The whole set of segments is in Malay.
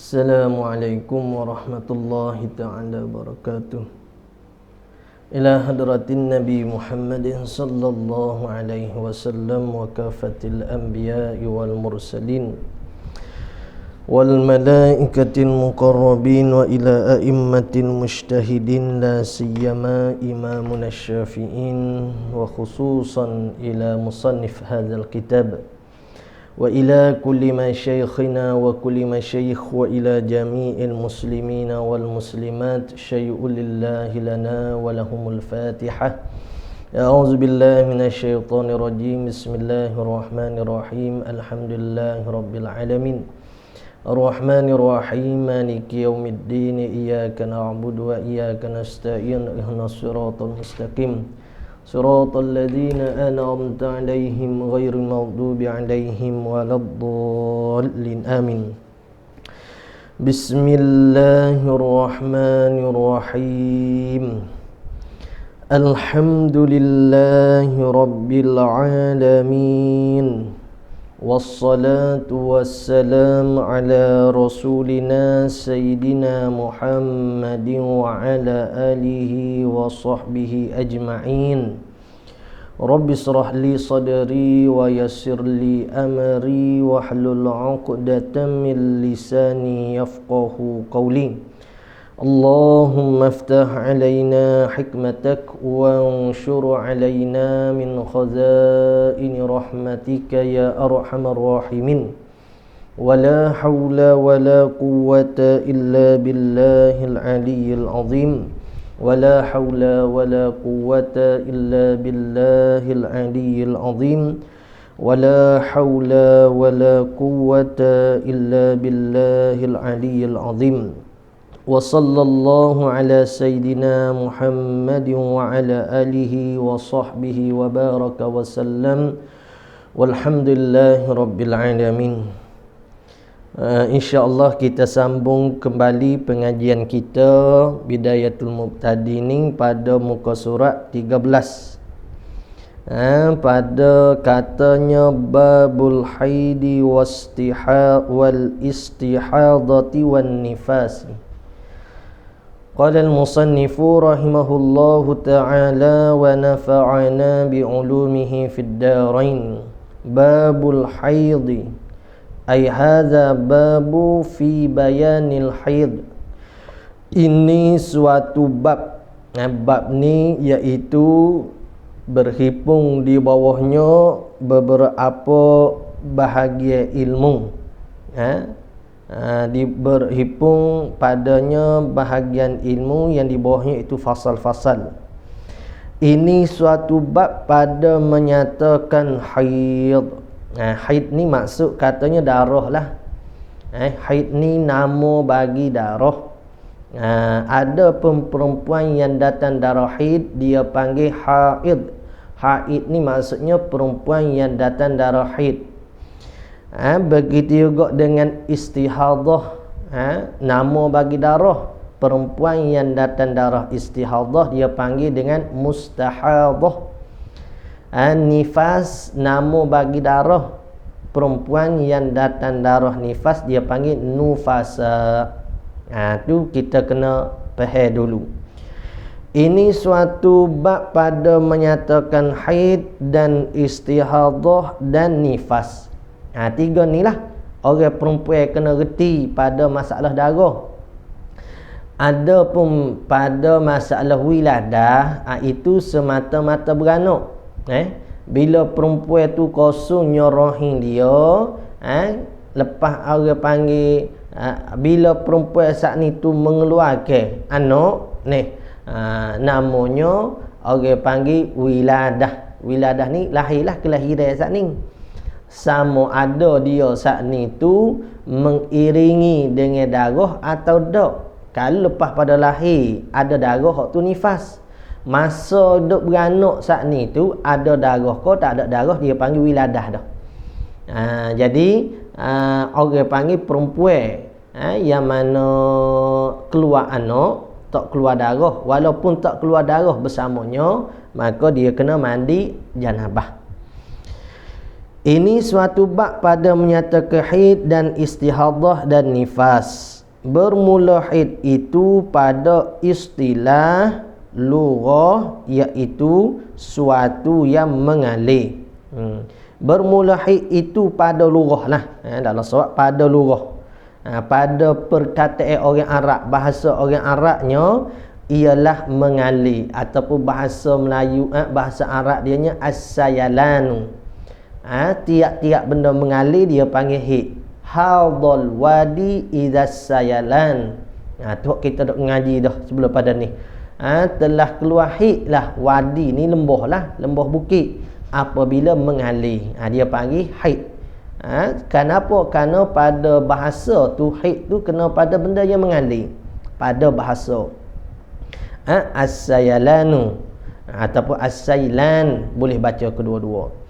Assalamualaikum warahmatullahi ta'ala wabarakatuh. Ila hadratin Nabi Muhammadin sallallahu alaihi wasallam wa kafatil anbiya'i wal mursalin wal malaikatil muqarrabin wa ila a'immatil mujtahidin la siyama imamuna syafi'in wa khususan ila musannif hadzal kitab wa ila kulli masyaikhina wa kulli masyaikh wa ila jami'il muslimina wal muslimat syai'ul lillahi lana wa lahumul fatihah. A'udzu billahi minasy syaithanir rajim. Bismillahirrahmanirrahim. Alhamdulillahi rabbil alamin. Ar-Rahmanir Rahim. Maliki yaumiddin. Iyyaka na'budu wa iyyaka nasta'in. Ihdinas siratal mustaqim. Siratal ladzina an'amta 'alaihim ghairil maghdubi 'alaihim waladdallin. Amin. Bismillahirrahmanirrahim. Alhamdulillahi rabbil alamin. Wassalatu wassalamu ala rasulina Sayyidina Muhammadin wa ala alihi wa sahbihi ajma'in. Rabbi israh li sadri wa yassir li amri wa hlul 'uqdatam min lisani yafqahu qawli. Allahumma aftah alaina hikmatak wa anshur alaina min khazaini rahmatika ya arhamar rahimin. Wala hawla wala quwwata illa billahil aliyyil azim. Wala hawla wala quwwata illa billahil aliyyil azim. Wala hawla wala quwwata illa billahil aliyyil azim. Wa sallallahu ala sayyidina Muhammadin wa ala alihi wa sahbihi wa baraka wa sallam. Walhamdulillahi rabbil alamin. InsyaAllah kita sambung kembali pengajian kita Bidayatul Muqtadinin pada muka surat 13. Pada katanya babul haidi wal istihadati wan nifasi. Qala al-musannifu rahimahullahu ta'ala wa nafa'ana bi'ulumihi fid darain. Babul haidi ay hadza babu fi bayanil haid. Ini suatu bab. Bab ni iaitu berhimpun di bawahnya beberapa bahagian ilmu. Berhimpun padanya bahagian ilmu yang di bawahnya itu fasal-fasal. Ini suatu bab pada menyatakan haid. Haid ni maksud katanya darah lah. Haid ni nama bagi darah. Ada perempuan yang datang darah haid, dia panggil haid. Haid ni maksudnya perempuan yang datang darah haid. Begitu juga dengan istihadah. Nama bagi darah perempuan yang datang darah istihadah, dia panggil dengan mustahadah. Nifas, nama bagi darah perempuan yang datang darah nifas, dia panggil nufasa. Tu kita kena faham dulu. Ini suatu bab pada menyatakan haid dan istihadah dan nifas. Tiga ni lah orang perempuan kena reti pada masalah darah. Ada pun pada masalah wiladah, itu semata-mata beranak. Bila perempuan tu kosongnya rahim dia, lepas orang panggil, bila perempuan saat ni tu mengeluarkan anak ni, namanya orang panggil wiladah. Wiladah ni lahirlah kelahiran saat ni. Sama ada dia saat ni tu mengiringi dengan darah atau tak. Kalau lepas pada lahir ada darah hak tu nifas. Masa duk beranak saat ni tu ada darah ke tak ada darah, dia panggil wiladah dah. Jadi orang panggil perempuan yang mana keluar anak tak keluar darah, walaupun tak keluar darah bersamanya, maka dia kena mandi janabah. Ini suatu bab pada menyatakan haid dan istihadah dan nifas. Bermula haid itu pada istilah lughah iaitu suatu yang mengalir. Bermula haid itu pada lughah lah. Dalam surat pada lughah. Pada perkataan orang Arab, bahasa orang Arabnya ialah mengalir, ataupun bahasa Melayu, bahasa Arab dianya as-sayalanu. Tiap-tiap benda mengalir dia panggil haid. Hadal wadi idzas sayalan. Tu kita dah ngaji dah sebelum pada ni. Telah keluar haid lah wadi ni, lembah lah, lembah bukit apabila mengalir. Dia panggil haid. Kenapa? Kerana pada bahasa tu haid tu kena pada benda yang mengalir. Pada bahasa as-sayalanu ataupun as-sailan, boleh baca kedua-dua.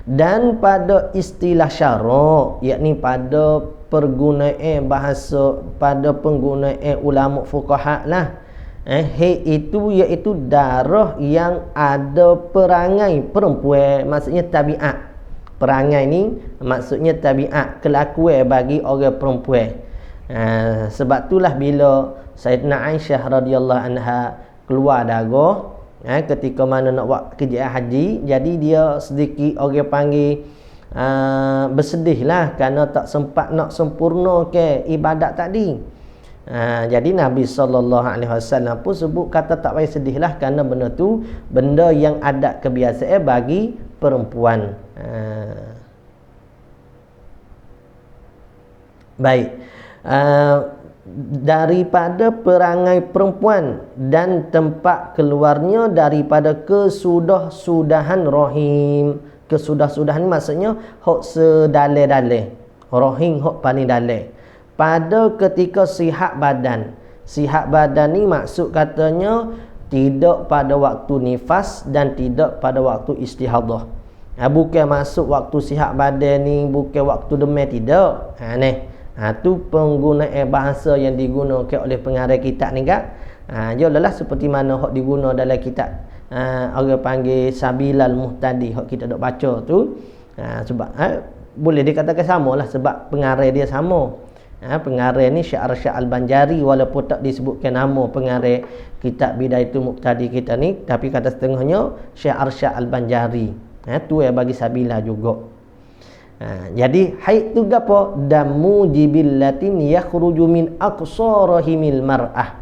Dan pada istilah syarak, yakni pada pergunaan bahasa, pada penggunaan ulama fuqaha lah, haid itu iaitu darah yang ada perangai perempuan, maksudnya tabiat. Perangai ni maksudnya tabiat, kelakuan bagi orang perempuan. Sebab itulah bila Sayyidina Aisyah radhiyallahu anha keluar darah ketika mana nak buat kerja haji, jadi dia sedikit orang panggil bersedih lah kerana tak sempat nak sempurna ke ibadat tadi. Jadi Nabi SAW pun sebut kata tak payah sedih lah, kerana benda tu benda yang adat kebiasaan bagi perempuan. Baik. Daripada perangai perempuan dan tempat keluarnya daripada kesudah-sudahan rahim. Kesudah-sudahan maksudnya hok sedalai-dalai, rahim hok paling dalai. Pada ketika sihat badan. Sihat badan ni maksud katanya tidak pada waktu nifas dan tidak pada waktu istihadah. Bukan masuk waktu sihat badan ni, bukan waktu demam, tidak. Tu penggunaan bahasa yang digunakan oleh pengarang kitab ni kan. Jolalah seperti mana hak diguna dalam kitab orang panggil Sabilal Muhtadi, hak kita dok baca tu. Sebab boleh dikatakan samalah sebab pengarang dia sama. Pengarang ni Syekh Al-Banjari, walaupun tak disebutkan nama pengarang kitab Bidayatul Muqtadi kita ni, tapi kata setengahnya Syekh Al-Banjari. Tu yang bagi Sabilah juga. Jadi haid tu gapo? Damu jibillatin yakhruju min aqsarahimil mar'ah.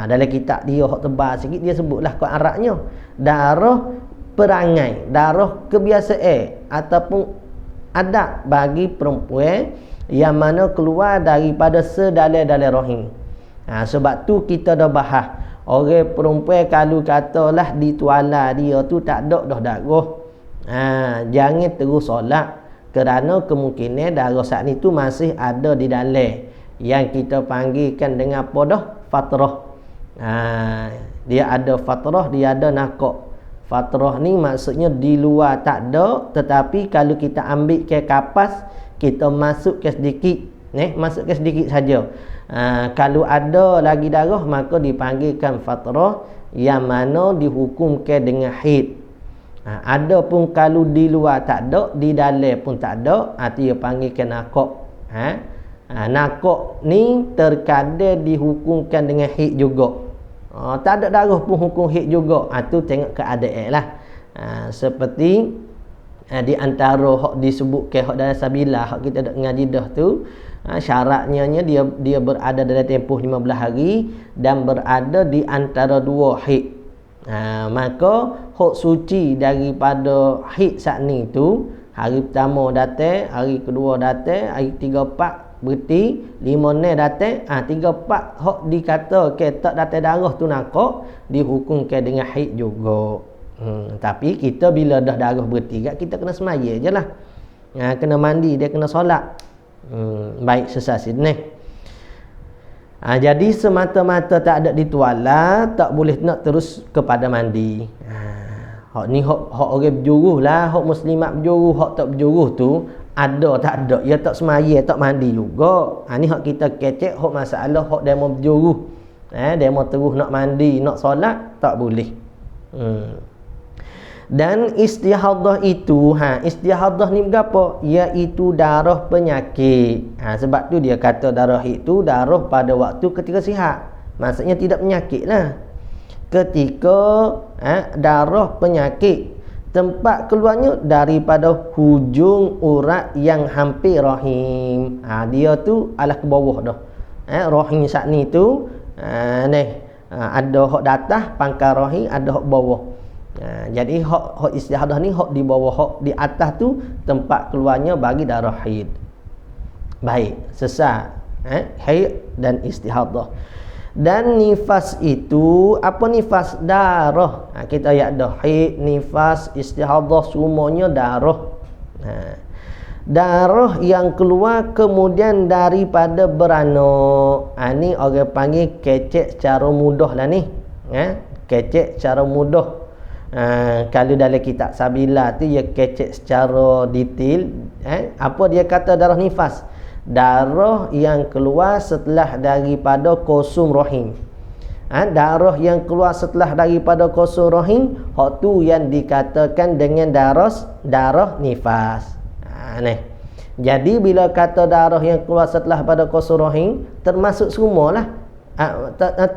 Dalam kitab dia hak tebal sikit dia sebutlah kau Arabnya darah perangai, darah kebiasaan ataupun adat bagi perempuan yang mana keluar daripada sedalai-dalai rahim. Sebab tu kita dah bahas orang perempuan kalau katalah dituala dia tu tak ada dah darah, jangan terus solat, kerana kemungkinan darah saat ni tu masih ada di dalam yang kita panggilkan dengan apa dah? Fatrah. Dia ada fatrah, dia ada nakok. Fatrah ni maksudnya di luar tak ada, tetapi kalau kita ambil ke kapas, kita masukkan sedikit, masukkan sedikit saja. Kalau ada lagi darah, maka dipanggilkan fatrah, yang mana dihukumkan dengan haid. Ada pun kalau di luar tak ada, di dalam pun tak ada, dia panggilkan nakok. Nakok ni terkadang dihukumkan dengan haid juga. Tak ada darah pun hukum haid juga. Tu tengok keadaan lah. Seperti di antara hak disebutkan hak dalam Sabilah, hak kita dah ngaji dah tu, syaratnya dia berada dalam tempoh 15 hari dan berada di antara dua haid. Maka hak suci daripada haid saat ni tu, hari pertama datang, hari kedua datang, hari 3-4 berhenti, 5 datang, 3-4 hak dikata tak datang darah tu nakok, dihukumkan dengan haid juga. Tapi kita bila dah darah berhenti, kita kena semaya je lah. Kena mandi, dia kena solat. Baik sesasi ni. Jadi semata-mata tak ada dituala, tak boleh nak terus kepada mandi. Hak ni hak orang berjuruh lah, hak muslimat berjuruh, hak tak berjuruh tu ada tak ada, ya tak semaya, tak mandi juga. Ni hak kita kecek hak masalah hak demo berjuruh. Demo terus nak mandi, nak solat, tak boleh. Dan istihadah itu, istihadah ni berapa? Iaitu darah penyakit. Sebab tu dia kata darah itu darah pada waktu ketika sihat. Maksudnya tidak penyakit lah. Ketika darah penyakit, tempat keluarnya daripada hujung urat yang hampir rahim. Dia tu alah ke bawah dah. Rahim saat ni tu ada hak datah pangkal rahim, ada hak bawah. Jadi hak istihadah ni hak di bawah, hak di atas tu tempat keluarnya bagi darah haid. Baik, sesat haid dan istihadah. Dan nifas itu, apa nifas? Darah. Kita ayat dah haid, nifas, istihadah semuanya darah. Darah yang keluar kemudian daripada beranak. Ni orang panggil kecek secara mudah lah ni. Kecek secara mudah. Kalau dalam kitab Sabila tu dia kecek secara detail. Apa dia kata darah nifas? Darah yang keluar setelah daripada kosum rahim. Darah yang keluar setelah daripada kosum rahim, hak tu yang dikatakan dengan darah nifas. Jadi bila kata darah yang keluar setelah pada kosum rahim, termasuk semualah.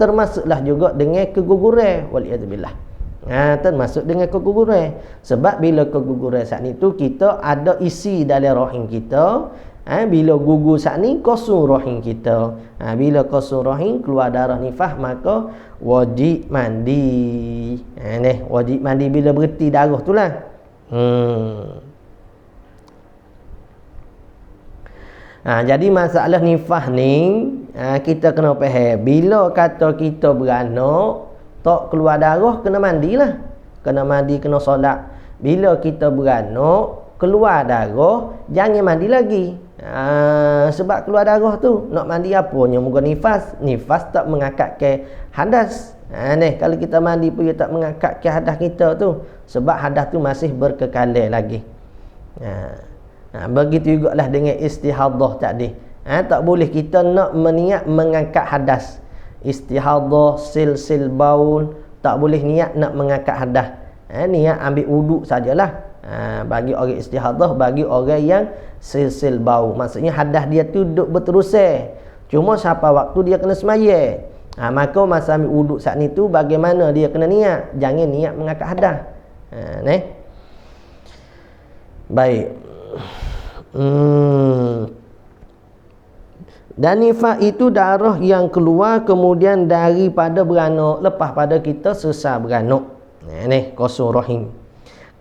Termasuklah juga dengan keguguran, waliyadzubillah. Termasuk dengan keguguran. Sebab bila keguguran saat ni tu, kita ada isi dalam rahim kita. Bila gugur saat ni, kosong rahim kita. Bila kosong rahim, keluar darah nifas, maka wajib mandi. Wajib mandi bila berhenti darah tu lah. Jadi masalah nifas ni, kita kena faham. Bila kata kita beranak, tak keluar darah, kena mandilah. Kena mandi, kena solat. Bila kita beranak, keluar darah, jangan mandi lagi. Sebab keluar darah tu, nak mandi apanya? Muka nifas. Nifas tak mengangkat hadas. Kalau kita mandi pun dia tak mengangkat hadas kita tu. Sebab hadas tu masih berkekalan lagi. Begitu jugalah dengan istihadah tadi. Tak boleh kita nak meniat mengangkat hadas. Istihadah, sil baul, tak boleh niat nak mengangkat hadas. Niat ambil wuduk sajalah. Bagi orang istihadah, bagi orang yang sil baul, maksudnya hadas dia tu duduk berterusan. Cuma siapa waktu dia kena semaya. Maka masa ambil wuduk saat ni tu, bagaimana dia kena niat? Jangan niat mengangkat hadas. Baik. Dan nifas itu darah yang keluar kemudian daripada beranak, lepas pada kita selesai beranak. Kosong rahim.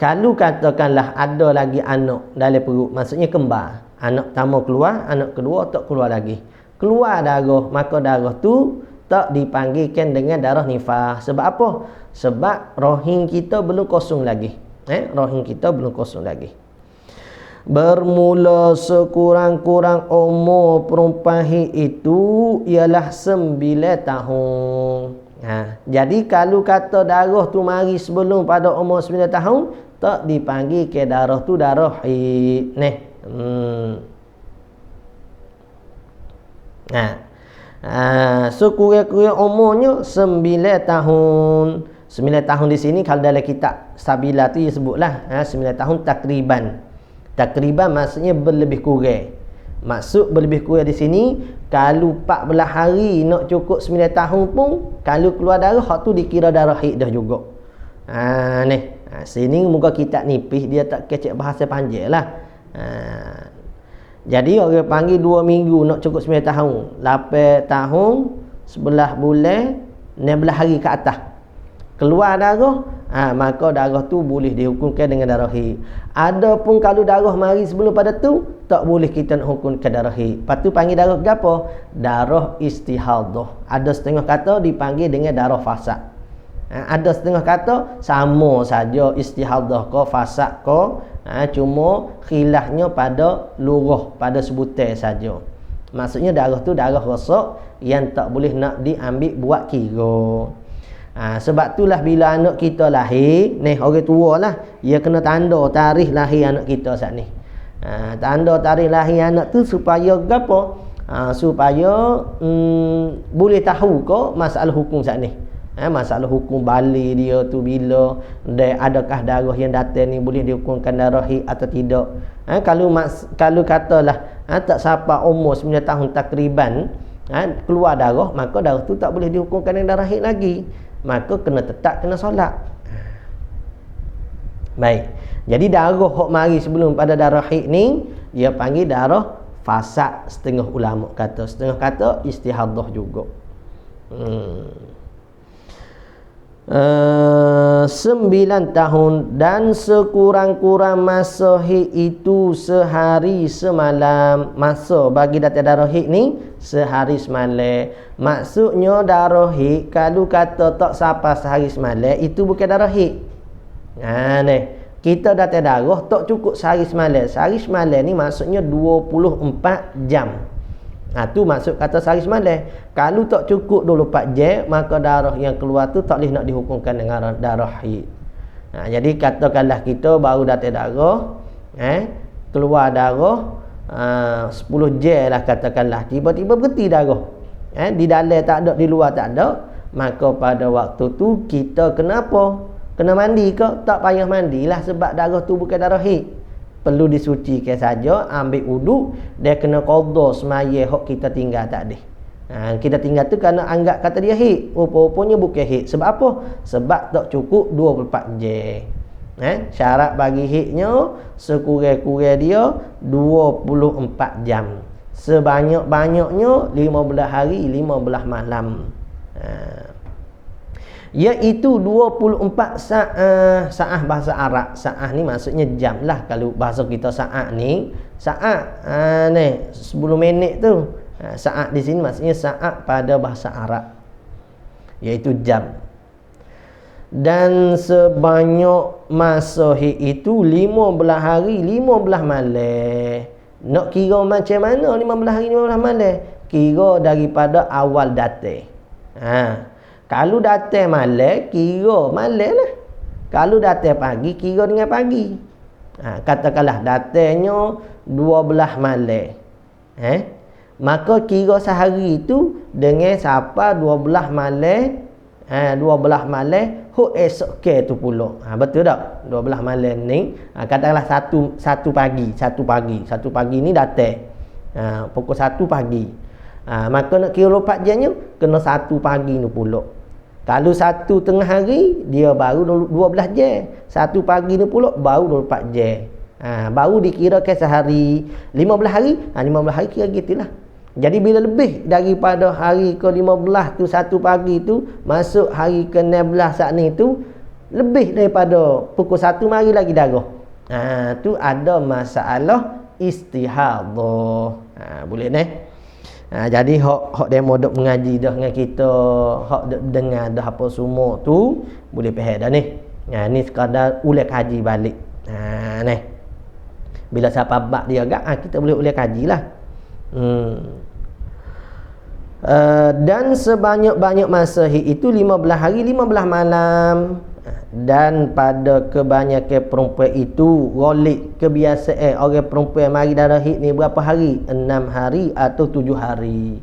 Kalau katakanlah ada lagi anak dalam perut, maksudnya kembar. Anak pertama keluar, anak kedua tak keluar lagi. Keluar darah, maka darah tu tak dipanggilkan dengan darah nifas. Sebab apa? Sebab rahim kita belum kosong lagi. Rahim kita belum kosong lagi. Bermula sekurang-kurang umur perempuan itu ialah 9 tahun. Jadi kalau kata darah tu mari sebelum pada umur 9 tahun, tak dipanggil ke darah tu darah haid. Sekurang-kurang umurnya 9 tahun. 9 tahun di sini kalau dalam kitab Sabila tu dia sebutlah 9 tahun takriban. Takriban maksudnya berlebih kurang. Maksud berlebih kurang di sini, kalau 14 hari nak cukup 9 tahun pun, kalau keluar darah, hak tu dikira darah haid dah juga. Sini muka kitab nipis, dia tak kecek bahasa panjang lah. Jadi orang panggil 2 minggu nak cukup 9 tahun. 8 tahun, 11 bulan, 16 hari ke atas. Keluar darah, maka darah tu boleh dihukumkan dengan darah haid. Adapun kalau darah mari sebelum pada tu, tak boleh kita nak hukumkan darah haid. Lepas tu panggil darah apa? Darah istihadah. Ada setengah kata dipanggil dengan darah fasad. Ada setengah kata sama saja istihadah ke fasad ke, cuma khilafnya pada lurah, pada sebutan saja. Maksudnya darah tu darah rosak yang tak boleh nak diambil buat kira. Sebab itulah bila anak kita lahir, orang tua lah, dia kena tanda tarikh lahir anak kita saat ni. Tanda tarikh lahir anak tu supaya apa? Supaya boleh tahu ke masalah hukum saat ni. Masalah hukum balik dia tu bila adakah darah yang datang ni boleh dihukumkan darah haid atau tidak. Kalau katalah tak sampai umur 9 tahun takriban keluar darah, maka darah tu tak boleh dihukumkan dengan darah haid lagi, maka kena solat. Baik, jadi darah hok mari sebelum pada darah haid ni dia panggil darah fasad. Setengah ulama kata, setengah kata istihadah juga. 9 tahun dan sekurang-kurang masa haid itu sehari semalam. Masa bagi datang darah haid ni sehari semalam. Maksudnya darah haid kalau kata tak sampai sehari semalam, itu bukan darah haid. Ni kita datang darah tak cukup sehari semalam. Sehari semalam ni maksudnya 24 jam. Tu maksud kata sehari semalam. Kalau tak cukup 24 jam, maka darah yang keluar tu tak boleh nak dihukumkan dengan darah haid. Jadi katakanlah kita baru datang darah, keluar darah 10 jam lah katakanlah, tiba-tiba berhenti darah. Di dalam tak ada, di luar tak ada, maka pada waktu tu kita kenapa? Kena mandi ke? Tak payah mandilah sebab darah tu bukan darah haid. Perlu disucikan saja, ambil wuduk, dia kena qada semaya hok kita tinggal tadi. Kita tinggal tu kerana anggap kata dia haid, rupa-rupanya bukan haid. Sebab apa? Sebab tak cukup 24 jam. Syarat bagi haidnya sekurang-kurang dia 24 jam. Sebanyak-banyaknya 15 hari 15 malam. Iaitu 24 saat bahasa Arab. Saat ni maksudnya jam lah. Kalau bahasa kita saat ni, saat ni 10 minit tu. Saat di sini maksudnya saat pada bahasa Arab, iaitu jam. Dan sebanyak masa itu 15 hari 15 malam. Nak kira macam mana 15 hari 15 malam? Kira daripada awal datang. Kalau datang malam, kira malam lah. Kalau datang pagi, kira dengan pagi. Katakanlah datangnya 12 malam. Maka kira sehari itu dengan siapa 12 malam. 12 malam, hok esok ke tu pula. Betul tak? 12 malam ni, katakanlah satu pagi ni datang. Pukul 1 pagi. Maka nak kira 24 jamnya, kena 1 pagi ni pula. Kalau 1 tengah hari, dia baru 12 jam. 1 pagi ni pula baru 24 jam. Baru dikirakan sehari. 15 hari, 15 hari kira gitulah. Jadi bila lebih daripada hari ke-15 tu 1 pagi tu, masuk hari ke-16 saat ni tu, lebih daripada pukul 1 mari lagi darah. Tu ada masalah istihadah. Boleh ni? Jadi hak demo dok mengaji dah dengan kita, hak dok dengar dah apa semua tu boleh faham dah ni. Ni sekadar ulang kaji balik. Ni. Bila siapa bab dia agak kita boleh ulang kajilah. Dan sebanyak-banyak masa itu 15 hari 15 malam. Dan pada kebanyakan perempuan itu rolik kebiasaan orang perempuan mari darah haid ni berapa hari? 6 hari atau 7 hari.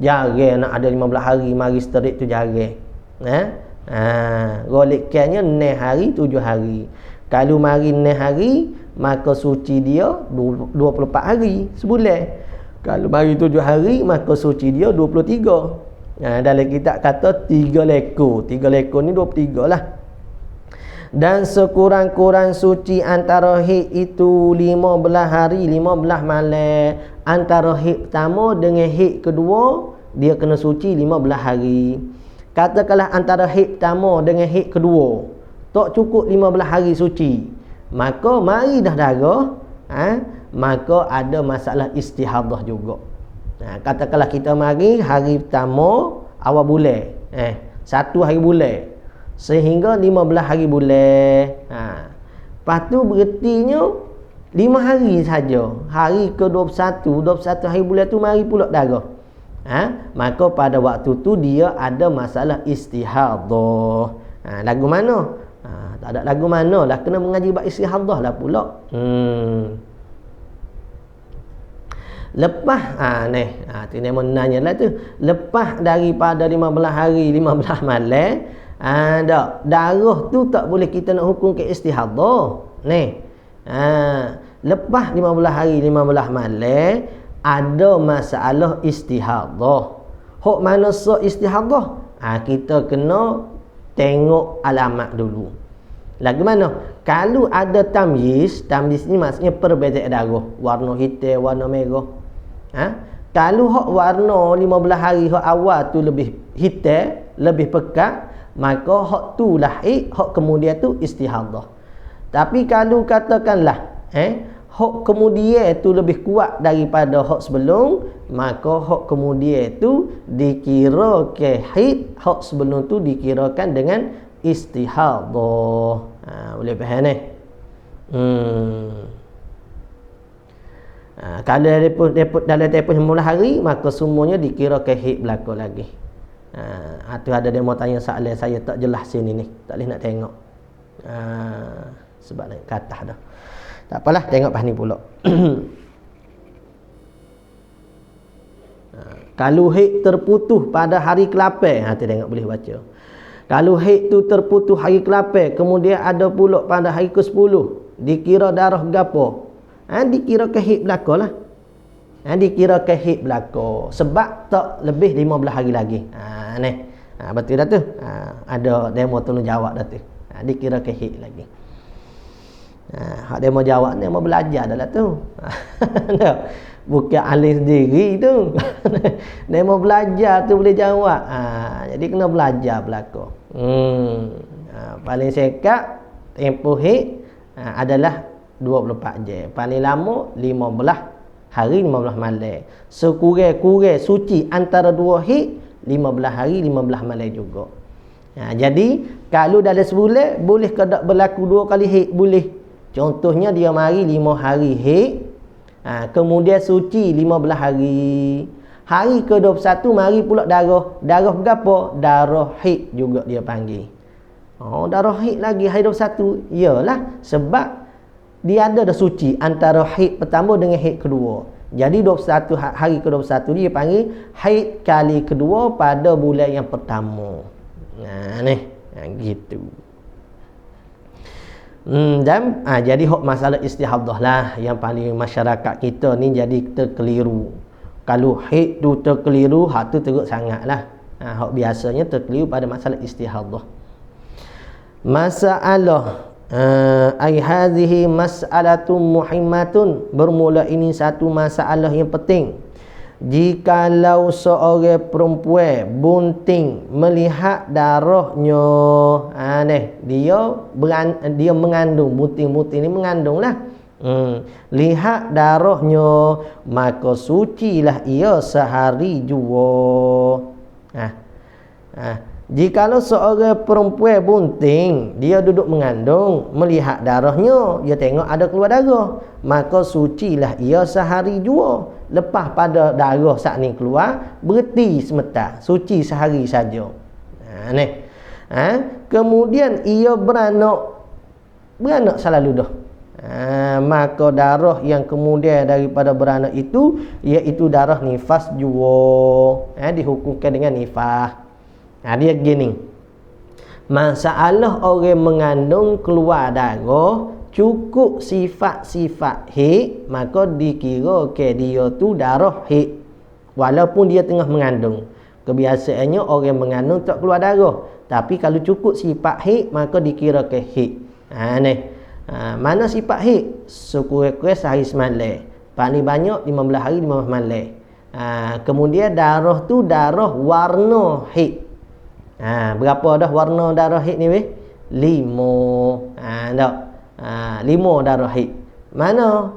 Jarang nak ada 15 hari mari straight tu jarang. Rolikkannya 6 hari 7 hari. Kalau mari 6 hari, maka suci dia 24 hari sebulan. Kalau mari 7 hari, maka suci dia 23. Dalam kitab kata 3 lekor. 3 lekor ni 23 lah. Dan sekurang-kurang suci antara haid itu 15 hari 15 malam. Antara haid pertama dengan haid kedua, dia kena suci 15 hari. Katakanlah antara haid pertama dengan haid kedua tak cukup 15 hari suci, maka mari dah darah, maka ada masalah istihadah juga. Katakanlah kita mari hari pertama awal bulan, 1 hari bulan sehingga 15 hari bulan. Lepas tu berhentinya 5 hari saja. Hari ke-21, 21 hari bulan tu mari pula darah. Maka pada waktu tu dia ada masalah istihadah. Lagu mana? Tak ada lagu mana lah, kena mengaji bab istihadah lah pula. Lepas tu dia mau nanya lah tu. Lepas daripada 15 hari 15 malam, darah tu tak boleh kita nak hukum ke istihadah. Lepas 15 hari 15 malam ada masalah istihadah. Hok mana so istihadah? Kita kena tengok alamat dulu. Lagu mana? Kalau ada tamyiz ni maksudnya perbezaan darah, warna hitam, warna merah. Kalau hak warna 15 hari hak awal tu lebih hitam, lebih pekat, maka hak tu lah hak kemudian tu istihadah. Tapi kalau katakanlah hak kemudian tu lebih kuat daripada hak sebelum, maka hak kemudian tu dikira ke haid, hak sebelum tu dikirakan dengan istihadah. Boleh faham ni? Kalau dalam tempoh 15 hari, maka semuanya dikira ke haid berlaku lagi. Tu ada dia mau tanya soalan, saya tak jelas sini ni, tak boleh nak tengok. Sebab naik ke atas dah. Tak apalah, tengok pas ni pula. Kalau haid terputus pada hari ke-8, tengok boleh baca. Kalau haid tu terputus hari ke-8, kemudian ada pula pada hari ke-10, dikira darah gapo? Dikira ke haid belaka lah. Dikira ke haid belaka. Sebab tak lebih 15 hari lagi. Betul dah tu. Ada demo tolong jawab dah tu. Dikira ke haid lagi. Hak dia mau jawab, dia mau belajar dah lah tu. Bukan alih sendiri tu. Dia mau belajar tu boleh jawab. Jadi kena belajar belaka. Paling sekat tempoh haid adalah 24 jam. Paling lama 15 hari 15 malam. Sekurang-kurang suci antara dua haid 15 hari 15 malam juga. Jadi kalau dalam sebulan boleh ke tak berlaku dua kali haid? Boleh. Contohnya dia mari 5 hari haid, kemudian suci 15 hari. Hari ke-21 mari pula darah. Darah berapa? Darah haid juga dia panggil. Darah haid lagi hari 21. Iyalah, sebab dia ada dah suci antara haid pertama dengan haid kedua. Jadi 21 hari ke-21 dia panggil haid kali kedua pada bulan yang pertama. Gitu. Dan jadi hak masalah istihadah lah yang paling masyarakat kita ni jadi terkeliru. Kalau haid tu terkeliru, hak tu teruk sangatlah. Hak biasanya terkeliru pada masalah istihadah. Masalah ai hadhihi mas'alatun muhimmatun, bermula ini satu masalah yang penting. Jikalau seorang perempuan bunting melihat darahnya, dia mengandung, bunting-bunting ni mengandunglah. Lihat darahnya, maka sucilah ia sehari jua. Jikalau seorang perempuan bunting, dia duduk mengandung, melihat darahnya, dia tengok ada keluar darah, maka sucilah ia sehari jua. Lepas pada darah saat ni keluar, berhenti sebentar, suci sehari saja. Kemudian ia beranak selalu dah. Maka darah yang kemudian daripada beranak itu, iaitu darah nifas jua. Dihukumkan dengan nifas. Dia gini. Masalah orang mengandung keluar darah cukup sifat-sifat haid, maka dikira ke dia tu darah haid walaupun dia tengah mengandung. Kebiasaannya orang mengandung tak keluar darah, tapi kalau cukup sifat haid maka dikira ke haid. Mana sifat haid? Sekurang-kurang sehari semalam, paling banyak 15 hari 15 malam. Kemudian darah tu darah warna haid. Berapa dah warna darah haid ni weh? 5. Tak? 5 darah haid. Mana?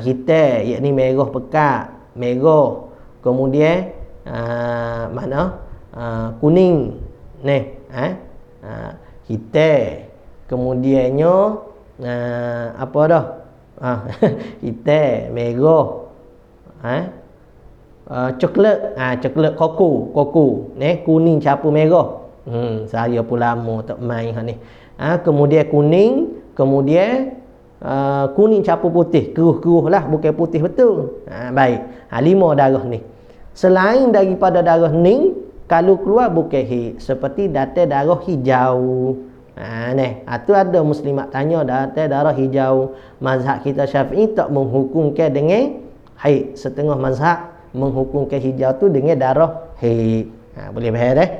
Hitam, yakni merah pekat, merah. Kemudian mana? Kuning. Hitam. Kemudiannya apa dah? Hitam, merah. Coklat, coklat koko, kuning campur merah. Saya pun lama tak main ni. Kemudian kuning, kemudian kuning campur putih, keruh-keruh lah, bukan putih betul. Baik. 5 darah ni. Selain daripada darah ni, kalau keluar bukan haid, seperti datang darah hijau. Tu ada muslimat tanya datang darah hijau. Mazhab kita Syafi'i tak menghukumkan dengan haid. Setengah mazhab menghukumkan hijau tu dengan darah haid. Boleh faham dah?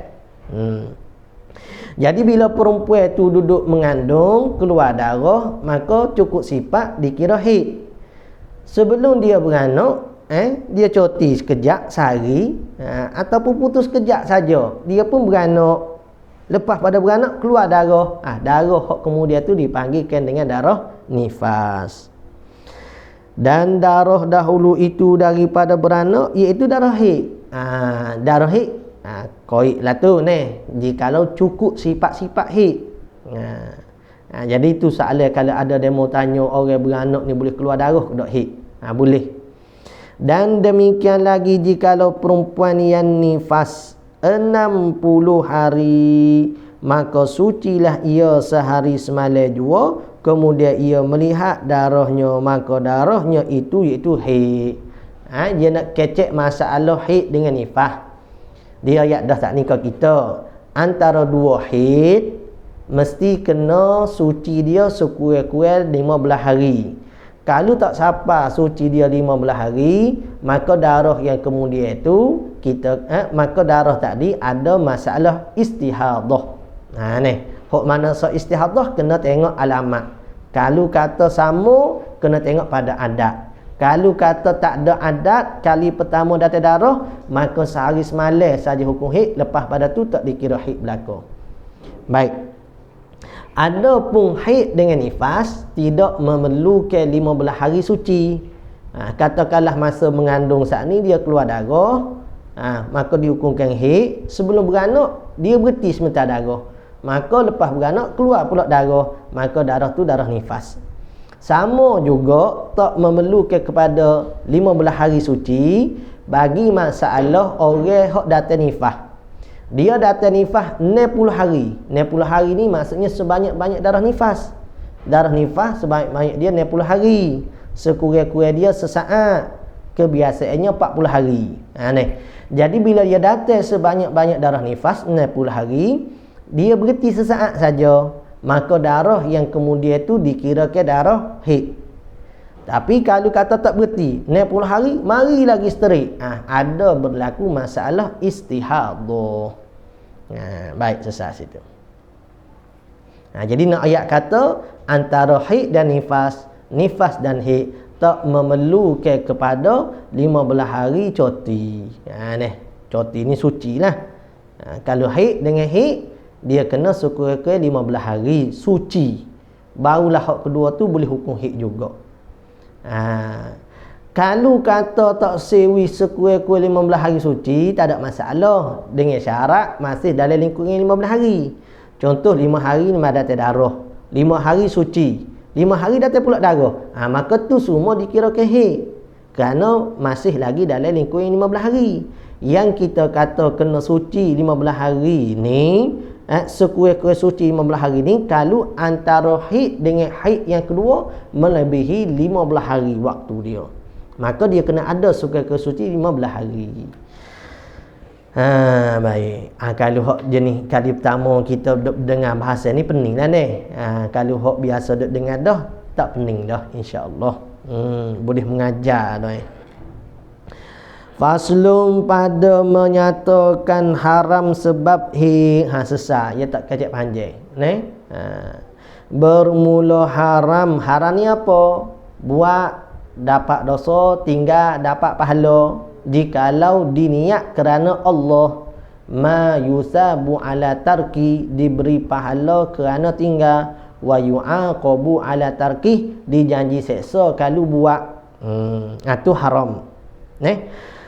Jadi bila perempuan tu duduk mengandung, keluar darah, maka cukup sifat dikira haid. Sebelum dia beranak, dia cuti sekejap sehari, ataupun putus sekejap saja, dia pun beranak. Lepas pada beranak keluar darah, darah kemudian tu dipanggilkan dengan darah nifas. Dan darah dahulu itu daripada beranak iaitu darah haid. Darah haid koik lah tu ni, jikalau cukup sifat-sifat haid. Jadi itu soalan kalau ada demo tanya orang beranak ni boleh keluar darah ke tak haid? Boleh. Dan demikian lagi jikalau perempuan yang nifas 60 hari, maka sucilah ia sehari semalam jua, kemudian ia melihat darahnya, maka darahnya itu iaitu haid. Dia nak kecek masalah haid dengan nifas. Dia ayat dah tak nikah kita, antara dua haid mesti kena suci dia sekurang-kurang 15 hari. Kalau tak sampai suci dia 15 hari, maka darah yang kemudian itu maka darah tadi ada masalah istihadah. Ni hok mana istihadah kena tengok alamat. Kalau kata sama, kena tengok pada adat. Kalau kata tak ada adat, kali pertama datang darah, maka sehari semalam saja hukum haid, lepas pada tu tak dikira haid berlaku. Baik. Adapun haid dengan nifas tidak memerlukan 15 hari suci. Katakanlah masa mengandung saat ni dia keluar darah, maka dihukumkan haid. Sebelum beranak dia berhenti sementara darah, maka lepas beranak keluar pula darah, maka darah tu darah nifas. Sama juga tak memerlukan kepada 15 hari suci bagi masalah orang hok datang nifas. Dia datang nifas 60 hari. 60 hari ni maksudnya sebanyak-banyak darah nifas. Darah nifas sebanyak-banyak dia 60 hari. Sekurang-kurang dia sesaat. Kebiasaannya 40 hari. Jadi bila dia datang sebanyak-banyak darah nifas 60 hari, dia berhenti sesaat saja, maka darah yang kemudian tu dikirakan darah haid. Tapi kalau kata tak berhenti 60 hari, mari lagi straight, ada berlaku masalah istihadah. Baik, selesai situ. Jadi nak ayat kata antara haid dan nifas, nifas dan haid tak memerlukan kepada 15 hari cuti. Cuti ni suci lah. Kalau haid dengan haid, dia kena sekurang-kurang 15 hari suci, barulah hak kedua tu boleh hukum haid juga. Kalau kata tak sewi sekurang-kurang 15 hari suci, tak ada masalah, dengan syarat masih dalam lingkungan 15 hari. Contoh 5 hari ni datang darah, 5 hari suci, 5 hari datang pula darah, maka tu semua dikirakan haid, kerana masih lagi dalam lingkungan 15 hari. Yang kita kata kena suci 15 hari ni, sekurang-kurang suci 15 hari ni kalau antara haid dengan haid yang kedua melebihi 15 hari waktu dia, maka dia kena ada sekurang-kurang suci 15 hari. Baik. Kalau hak jenis kali pertama kita dengar bahasa ni pening lah ni. Kalau hak biasa duk dengar dah tak pening dah, insya-Allah. Boleh mengajar dah. Faslun pada menyatakan haram sebab sesat, ia tak kecek panjang ni. Bermula haram. Haram ni apa? Buat dapat dosa, tinggal dapat pahala. Jikalau diniat kerana Allah, ma yusabu ala tarki, diberi pahala kerana tinggal, wa yu'aqabu ala tarki, dijanji seksa kalau buat. Itu haram.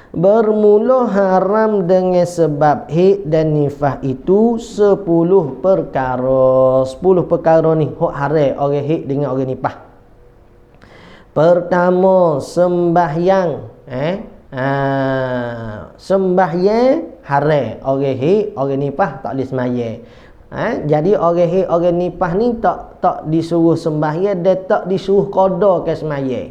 Bermula haram dengan sebab haid dan nifas itu 10 perkara. 10 perkara ni hak haram orang haid dengan orang nifas. Pertama, sembahyang. Sembahyang haram. Orang haid, orang nifas tak boleh sembahyang. Jadi orang nifas ni tak disuruh sembahyang, dia tak disuruh qada ke sembahyang.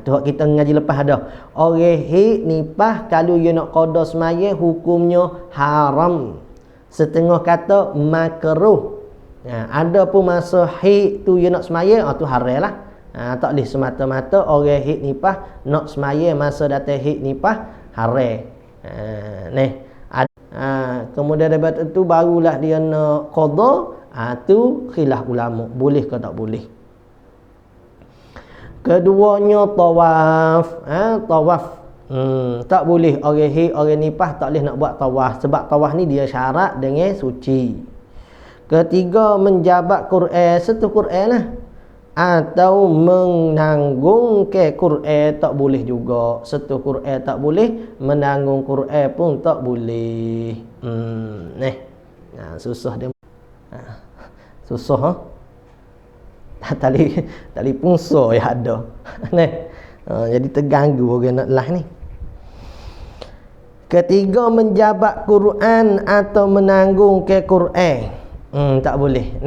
Tu kita ngaji lepas ada. Orang nifas kalau dia nak qada sembahyang hukumnya haram. Setengah kata makruh. Ada pun masa haid tu dia nak sembahyang, tu haram lah. Tak boleh semata-mata orang nifas nak sembahyang masa datang nifas haram. Kemudian daripada itu barulah dia nak qada. Tu khilaf ulama, boleh ke tak boleh. Keduanya tawaf. Tawaf tak boleh orang nifas tak boleh nak buat tawaf, sebab tawaf ni dia syarat dengan suci. Ketiga, menjabat Quran, satu Quran lah, atau menanggung ke Quran tak boleh juga. Satu Quran tak boleh, menanggung Quran pun tak boleh. Susah dia. Susah tali pungso ya ada. Jadi terganggu orang nak lah ni. Ketiga, menjabat Quran atau menanggung ke Quran. Tak boleh.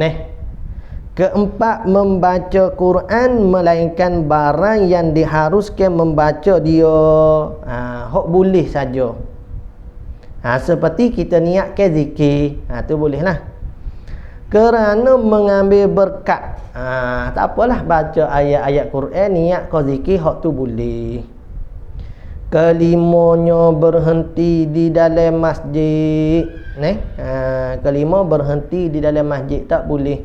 Keempat, membaca Quran melainkan barang yang diharuskan membaca dia hok boleh saja. Seperti kita niatkan zikir, tu boleh lah. Kerana mengambil berkat, tak apalah baca ayat-ayat Quran, niat kau zikir, hok tu boleh. Kelimanya, berhenti di dalam masjid. Kelima, berhenti di dalam masjid tak boleh.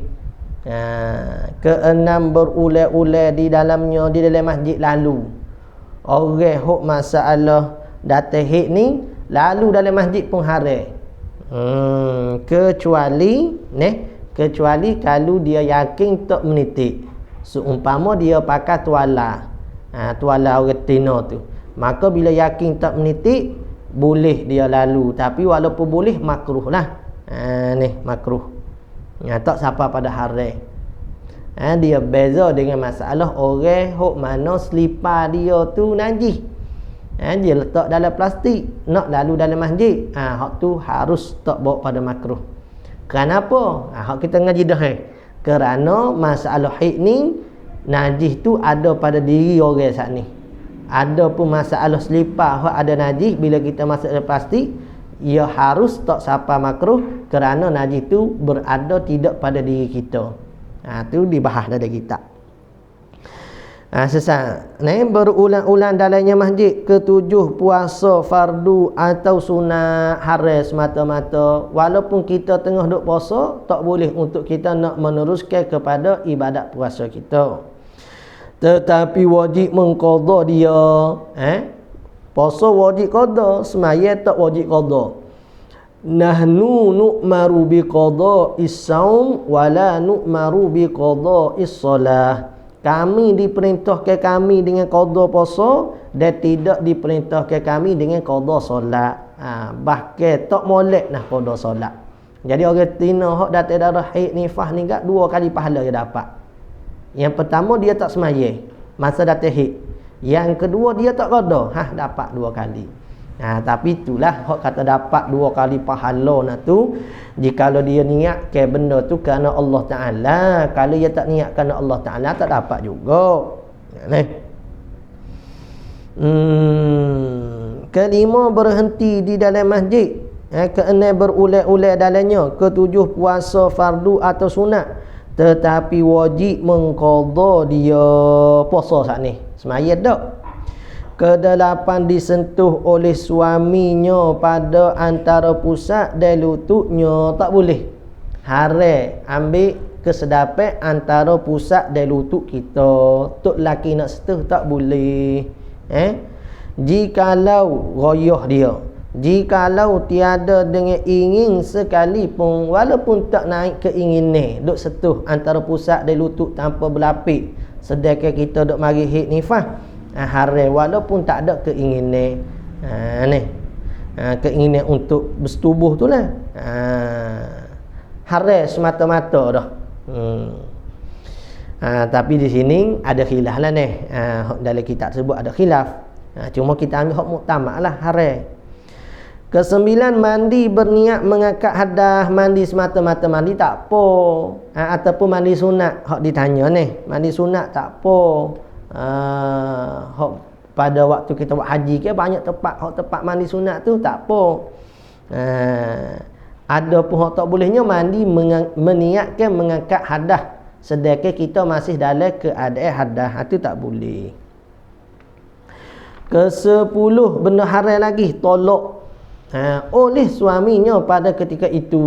Keenam, berulang-ulang di dalam masjid lalu. Orang hok masalah datang hik ni lalu dalam masjid pun haram. Kecuali kalau dia yakin tak menitik. Seumpama dia pakai tuala orang Tino tu, maka bila yakin tak menitik, boleh dia lalu. Tapi walaupun boleh, makruh lah. Makruh. Tak sampai pada haram. Dia beza dengan masalah orang hok mana selipar dia tu najis. Dia letak dalam plastik, nak lalu dalam masjid, hak tu harus tak bawa pada makruh. Kenapa? Hak kita ngaji dah. Kerana masalah haid ni, najis tu ada pada diri orang saat ni. Ada pun masalah selipar hak ada najis, bila kita masuk dalam plastik, ia harus tak sampai makruh, kerana najis tu berada tidak pada diri kita. Tu dibahas dalam kitab. Berulang-ulang dalamnya masjid. Ketujuh, puasa fardu atau sunat haram semata-mata. Walaupun kita tengah duk puasa, tak boleh untuk kita nak meneruskan kepada ibadat puasa kita. Tetapi wajib mengqada dia. Puasa wajib qada, sembahyang tak wajib qada. Nahnu nu'maru bi qada'is saum wala nu'maru bi qada'is salah. Kami diperintahkan kami dengan qada puasa dan tidak diperintahkan kami dengan qada solat. Bahkan tak molek nah qada solat. Jadi orang Tina hok datang darah haid nifas ni kat 2 kali pahala dia dapat. Yang pertama, dia tak sembahyang masa datang haid. Yang kedua, dia tak qada, dapat 2 kali. Tapi itulah hok kata dapat 2 kali pahala nah tu, jikalau dia niat ke benda tu kerana Allah Taala. Kalau dia tak niat kerana Allah Taala, tak dapat juga. Kelima, berhenti di dalam masjid. Keenam, berulang-ulang dalamnya. Ketujuh, puasa fardu atau sunat, tetapi wajib mengqada dia puasa saat ni. Sembahyang tak. Kedelapan, disentuh oleh suaminya pada antara pusat dan lututnya, tak boleh. Haram ambil kesedapan antara pusat dan lutut kita. Tok laki nak sentuh tak boleh. Jikalau royah dia, jikalau tiada dengan ingin sekalipun, walaupun tak naik keinginan duk sentuh antara pusat dan lutut tanpa berlapik, sedangkan kita duk mari haid nifas, haram walaupun tak ada keinginan. Keinginan untuk bersetubuh tu lah, haram semata-mata dah. Tapi di sini ada khilaf lah ni. Dalam kitab tersebut ada khilaf. Cuma kita ambil hak muktamad lah, haram. Kesembilan, mandi berniat mengangkat hadas. Mandi semata-mata mandi tak apa. Ataupun mandi sunat. Hak ditanya ni, mandi sunat tak apa. Hak pada waktu kita buat haji ke banyak tempat, hak tempat mandi sunat tu tak apa. Ada pun hak tak bolehnya mandi meniatkan mengangkat hadas sedangkan kita masih dalam keadaan hadas. Itu tak boleh. Ke-10, benda haram lagi, tolak oleh suaminya pada ketika itu.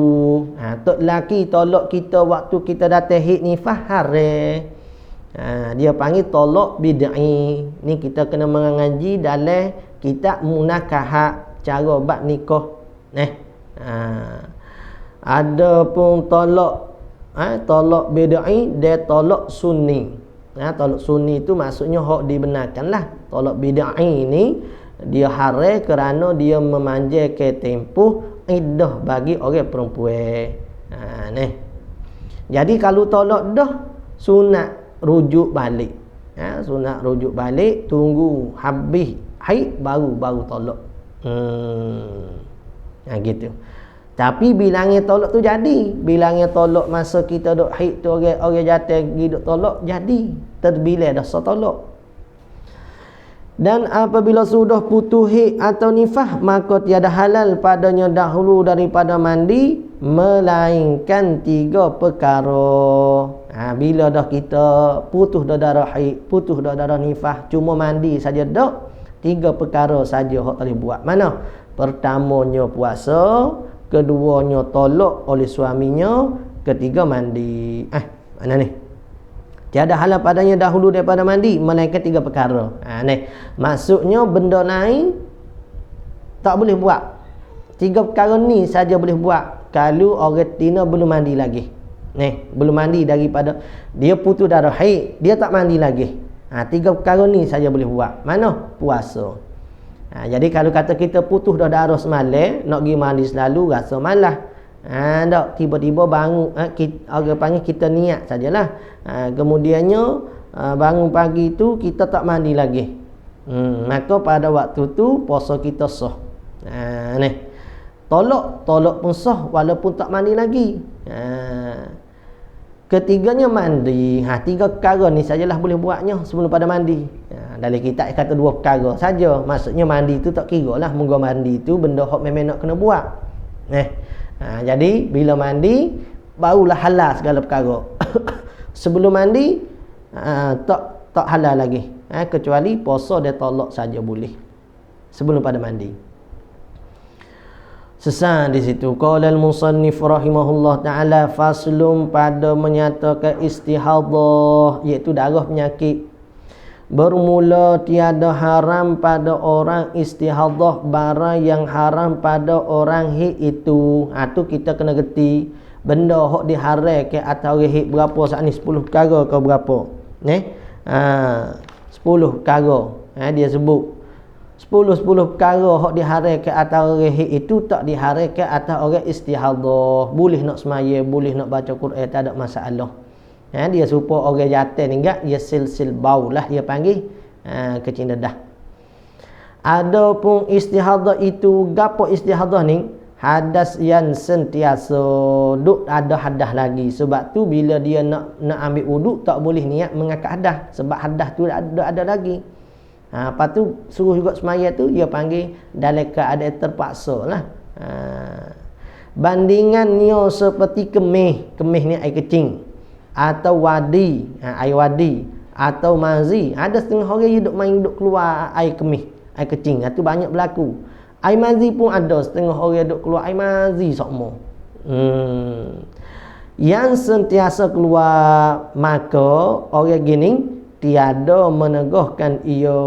Tok lelaki tolak kita waktu kita datang haid nifas, haram. Dia panggil tolak bid'i. Ni kita kena mengaji dalam kitab munakahat, cara bab nikah. Ada pun tolak tolak bid'i dan tolak sunni. Tolak sunni itu maksudnya hak dibenarkan lah. Tolak bid'i ni dia haram kerana dia memanjangkan tempoh iddah bagi orang perempuan. Jadi kalau tolak dah, sunat rujuk balik. Sunat rujuk balik, tunggu habis haid baru tolak. Gitu. Tapi bilangnya tolak tu jadi. Bilangnya tolak masa kita duk haid tu, orang jatuh pergi duk tolak, jadi terbilang dah tolak. Dan apabila sudah putus haid atau nifas, maka tiada halal padanya dahulu daripada mandi melainkan 3 perkara. Bila dah kita putus dah darah haid, putus dah darah nifas, cuma mandi saja dak, 3 perkara saja hak boleh buat. Mana? Pertamanya puasa, keduanya tolak oleh suaminya, ketiga mandi. Mana ni? Tiada halal padanya dahulu daripada mandi melainkan 3 perkara. Maksudnya benda lain tak boleh buat. 3 perkara ni saja boleh buat kalau orang tina belum mandi lagi. Belum mandi daripada dia putus darah haid, dia tak mandi lagi. 3 perkara ni saja boleh buat. Mana? Puasa. Jadi kalau kata kita putus dah darah semalam, nak pergi mandi selalu rasa malas. Tak, tiba-tiba bangun, orang panggil kita niat sajalah. Kemudiannya bangun pagi tu kita tak mandi lagi. Maka pada waktu tu puasa kita sah. Tolak pun sah walaupun tak mandi lagi. Ketiganya mandi. 3 perkara ni sajalah boleh buatnya sebelum pada mandi. Dalam kitab kata 2 perkara saja. Maksudnya mandi tu tak kira lah. Moga mandi tu benda hak memang nak kena buat. Jadi bila mandi barulah halal segala perkara. Sebelum mandi tak halal lagi. Kecuali puasa dan tolak saja boleh sebelum pada mandi. Sesat di situ. Qala al-musannif rahimahullah taala, faslun pada menyatakan istihadah, iaitu darah penyakit. Bermula tiada haram pada orang istihadah barang yang haram pada orang haid itu. Tu kita kena gerti benda hak diharamkan atau orang haid berapa saat ni, 10 perkara ke berapa. 10 perkara. Dia sebut 10 perkara hak diharamkan atas orang haid itu tak diharamkan atas orang istihadah. Boleh nak semaya, boleh nak baca Quran, tak ada masalah. Dia supaya orang jatuh ni enggak, dia sil bau lah dia panggil, kecing dedah. Adapun istihadah itu, gapo istihadah ni? Hadas yang sentiasa duk ada hadas lagi. Sebab tu bila dia nak ambil wuduk tak boleh niat mengangkat hadas, sebab hadas tu ada lagi. Lepas tu suruh juga semaya tu dia panggil dalam keadaan terpaksa lah. Bandingannya seperti kemih ni air kecing, atau wadi, air wadi, atau mazi. Ada setengah orang dia duk keluar air kemih, air kecing. Itu banyak berlaku. Air mazi pun ada setengah orang duk keluar air mazi sokmo. Yang sentiasa keluar, maka orang gini tiada menegahkan ia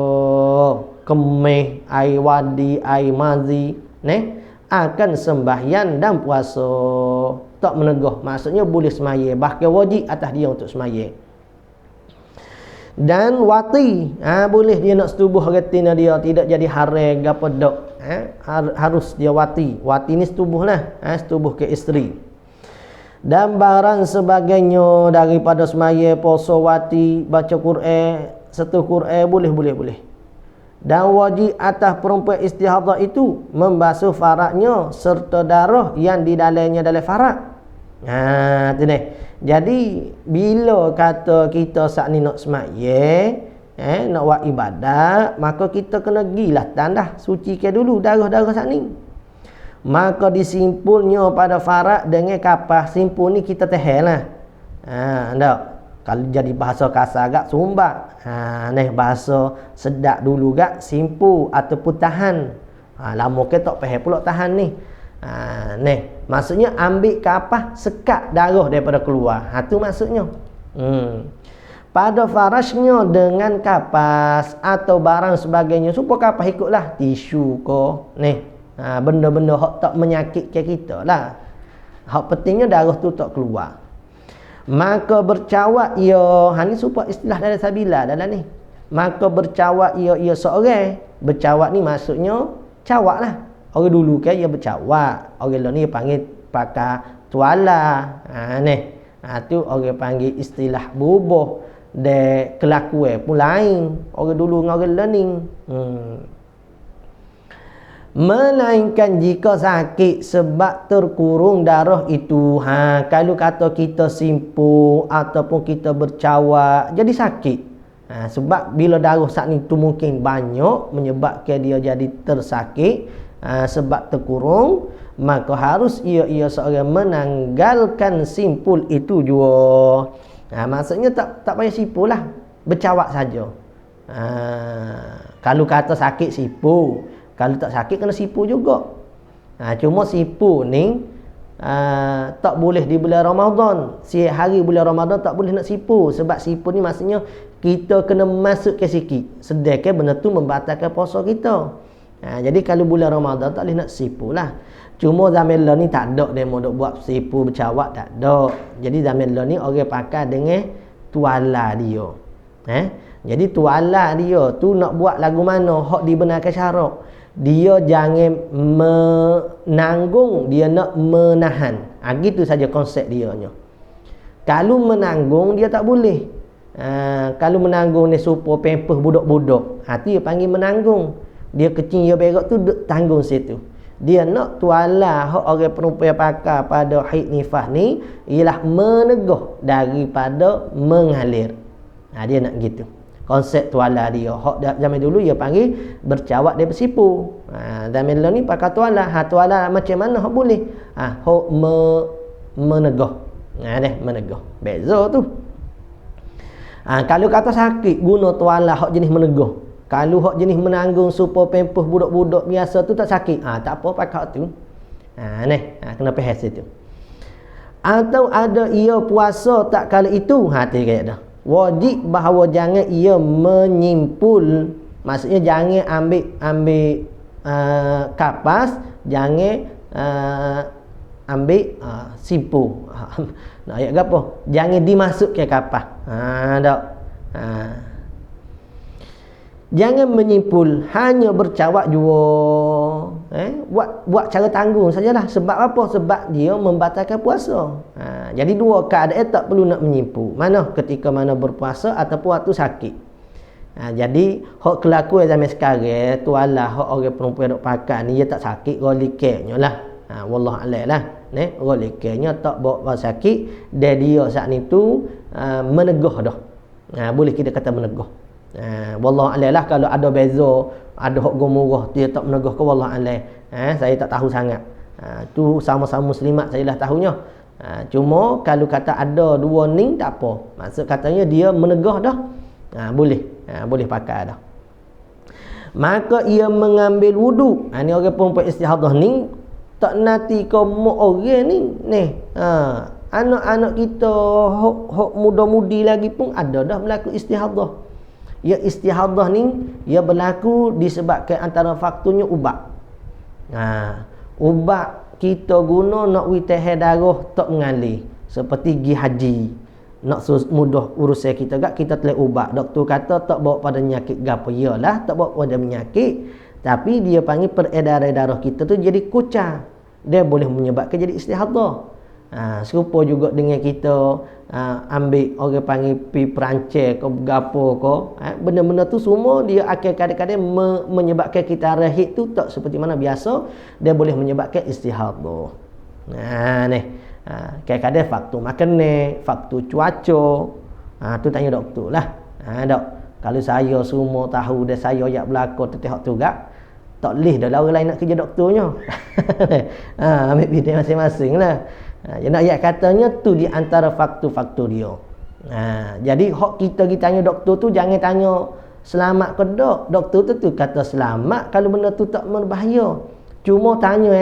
kemih, air wadi, air mazi akan sembahyang dan puasa. Tak menegah, maksudnya boleh semaya, bahkan wajib atas dia untuk semaya. Dan wati, boleh dia nak setubuh retina dia, tidak jadi haram gapo dak. Harus dia wati. Wati ni setubuhlah, setubuh ke isteri. Dan barang sebagainya daripada semaya, puasa, wati, baca Quran, setu Quran, boleh. Dan wajib atas perempuan istihadah itu membasuh faradnya serta darah yang di dalamnya dalam farad. Tu ni. Jadi bila kata kita saat ni nak sembahyang, nak buat ibadat, maka kita kena gilah tandah sucikan dulu darah-darah saat ni. Maka disimpulnya pada farad dengan kapas simpul ni kita tahanlah. Tak. Kalau jadi bahasa kasar agak sumbat. Ni bahasa sedap dulu gak simpu ataupun tahan. Lama ke tak faham pula tahan ni. Ni maksudnya ambil kapas sekat darah daripada keluar. Tu maksudnya. Pada farasnya dengan kapas atau barang sebagainya, supaya kapas ikutlah tisu ke ni. Benda-benda hak tak menyakitkan kita lah. Hak pentingnya darah tu tak keluar. Maka bercawak ia, ni supaya istilah dari sabila dalam ni. Maka bercawak ia seorang. Bercawak ni maksudnya cawak lah. Orang dulu kan ia bercawak. Orang lain ni panggil pakai tuala. Ni. Tu orang panggil istilah bubuh. De kelakuan pun lain. Orang dulu dengan orang lain ni. Melainkan jika sakit sebab terkurung darah itu. Kalau kata kita simpu ataupun kita bercawak jadi sakit. Sebab bila darah saat itu mungkin banyak menyebabkan dia jadi tersakit, sebab terkurung, maka harus ia seorang menanggalkan simpul itu juga. Maksudnya tak payah simpul lah, bercawak saja. Kalau kata sakit sipu, kalau tak sakit kena sipu juga. Cuma sipu ni tak boleh di bulan Ramadan. Siap hari bulan Ramadan tak boleh nak sipu. Sebab sipu ni maksudnya kita kena masuk ke sikit. Sedangkan benda tu membatalkan puasa kita. Jadi kalau bulan Ramadan tak boleh nak sipu lah. Cuma zaman lah ni tak ada demo dok buat sipu bercawak, tak ada. Jadi zaman lah ni orang pakai dengan tuala dia. Jadi tuala dia tu nak buat lagu mana hak dibenarkan syarak. Dia jangan menanggung, dia nak menahan. Gitu saja konsep dia nya. Kalau menanggung dia tak boleh. Kalau menanggung ni supaya pempeh budak-budak, tu dia panggil menanggung. Dia kecil dia berak tu tanggung situ. Dia nak tuala hak orang perempuan pakai pada haid nifas ni ialah menegah daripada mengalir. Dia nak gitu. Konsep tuala dia. Hak zaman dulu dia panggil bercawak dia bersipu. Zaman dulu ni pakai tuala. Tuala macam mana hak boleh? Hak menegah. Menegah. Beza tu. Kalau kata sakit guna tuala hak jenis menegah. Kalau hak jenis menanggung supaya pempeh budak-budak biasa tu tak sakit. Tak apa pakai hak tu. Kena faham situ. Atau ada ia puasa tak kala itu. Tu kayak dah. Wajib bahawa jangan ia menyimpul, maksudnya jangan ambil kapas, jangan ambil simpu. Nak ayat apa? Jangan dimasukkan kapas. Tak. Jangan menyimpul, hanya bercawak jua. Buat cara tanggung sajalah. Sebab apa? Sebab dia membatalkan puasa. Jadi dua keadaan tak perlu nak menyimpu. Mana ketika mana berpuasa ataupun waktu sakit. Jadi hak kelakuan zaman sekarang tualah hak orang perempuan dok pakai ni dia tak sakit rolikenya lah. Wallah alai lah. Rolikenya tak bawa sakit dan dia saat ni tu menegah dah. Boleh kita kata menegah. Wallah alai lah. Kalau ada beza, ada hak gomurah dia tak menegah ke wallah alai. Saya tak tahu sangat. Tu sama-sama muslimat saya lah tahunya. Cuma kalau kata ada dua ni tak apa. Maksud katanya dia menegah dah. Boleh. Boleh pakai dah. Maka ia mengambil wudu. Ni orang perempuan istihadah ni tak nanti kau orang ni. Anak-anak kita hok muda-mudi lagi pun ada dah berlaku istihadah. Ya istihadah ni ia berlaku disebabkan antara faktornya ubat. Ubat kita guna nak witah darah tak mengalir, seperti pergi haji nak mudah urusan kita kita telah ubat. Doktor kata tak bawa pada penyakit gapo, iyalah tak bawa pada penyakit, tapi dia panggil peredaran darah kita tu jadi kucar, dia boleh menyebabkan jadi istihadah. Serupa juga dengan kita ambil orang panggil pi Perancis ke gapo ke, benda-benda tu semua dia akan kadang-kadang menyebabkan kita rahit tu tak seperti mana biasa, dia boleh menyebabkan istihadah. Ni kadang-kadang faktor makanan, faktor cuaca, tu tanya doktor lah. Dok, kalau saya semua tahu dan saya ayat berlaku tetap tu gak, tak leh dah orang lain nak kerja doktornya. Ambil bidang masing-masing lah. Jadi ayat katanya tu di antara faktor-faktor dia. Jadi hak kita tanya doktor tu jangan tanya selamat ke dok. Doktor tu kata selamat kalau benda tu tak berbahaya. Cuma tanya